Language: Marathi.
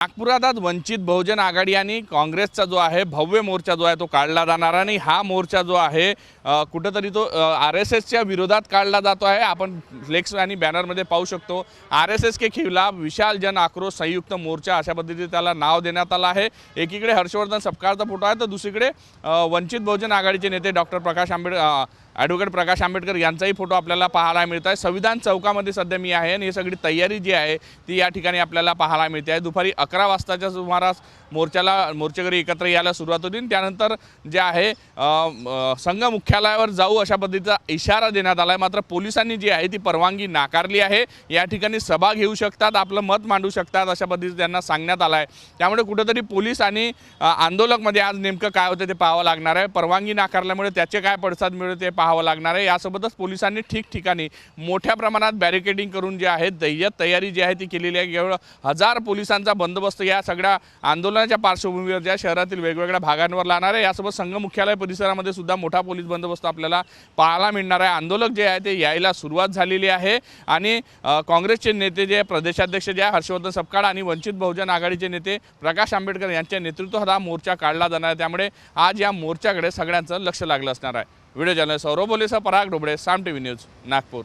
नागपुरात आज वंचित बहुजन आघाडी आणि काँग्रेसचा जो आहे भव्य मोर्चा जो आहे तो काढला जाणार आणि हा मोर्चा जो आहे कुठेतरी तो RSSच्या विरोधात काढला जातो आहे। आपण फ्लेक्स आणि बॅनरमध्ये पाहू शकतो RSS के खिलाफ विशाल जन आक्रोश संयुक्त मोर्चा अशा पद्धतीने त्याला नाव देण्यात आलं आहे। एकीकडे हर्षवर्धन सपकाळचा फोटो आहे तर दुसरीकडे वंचित बहुजन आघाडीचे नेते डॉक्टर प्रकाश ॲडव्होकेट प्रकाश आंबेडकर यांचाही फोटो आपल्याला पाहायला मिळत आहे। संविधान चौकामध्ये सध्या मी आहे आणि ही सगळी तयारी जी आहे ती या ठिकाणी आपल्याला पाहायला मिळते आहे। दुपारी 11 वाजताच्या सुमारास मोर्चेकरी एकत्र यायला सुरुवात होती। त्यानंतर जे आहे संघ मुख्यालयावर जाऊ अशा पद्धतीचा इशारा देण्यात आला आहे। मात्र पोलिसांनी जी आहे ती परवानगी नाकारली आहे। या ठिकाणी सभा घेऊ शकतात, आपलं मत मांडू शकतात अशा पद्धतीने त्यांना सांगण्यात आलं आहे। त्यामुळे कुठेतरी पोलीस आणि आंदोलकमध्ये आज नेमकं काय होतं ते पाहावं लागणार आहे। परवानगी नाकारल्यामुळे त्याचे काय पडसाद मिळते ते पाहावं लागणार आहे। यासोबतच पोलिसांनी ठिकठिकाणी मोठ्या प्रमाणात बॅरिकेडिंग करून जे आहे तयारी जी आहे ती केलेली आहे। केवळ 1000 पोलिसांचा बंदोबस्त या सगळ्या आंदोलनाच्या पार्श्वभूमीवर ज्या शहरातील वेगवेगळ्या भागांवर लावणार आहे। यासोबत संघ मुख्यालय परिसरामध्ये सुद्धा मोठा पोलीस बंदोबस्त आपल्याला पाहायला मिळणार आहे। आंदोलक जे आहे ते यायला सुरुवात झालेली आहे आणि काँग्रेसचे नेते जे प्रदेशाध्यक्ष जे हर्षवर्धन सपकाळ आणि वंचित बहुजन आघाडीचे नेते प्रकाश आंबेडकर यांच्या नेतृत्वात हा मोर्चा काढला जाणार आहे। त्यामुळे आज या मोर्चाकडे सगळ्यांचं लक्ष लागलं असणार आहे। व्हिडिओ जर्नलिस्ट सौरभ बोलेसह पराग ढोबळे, साम टीव्ही न्यूज, नागपूर।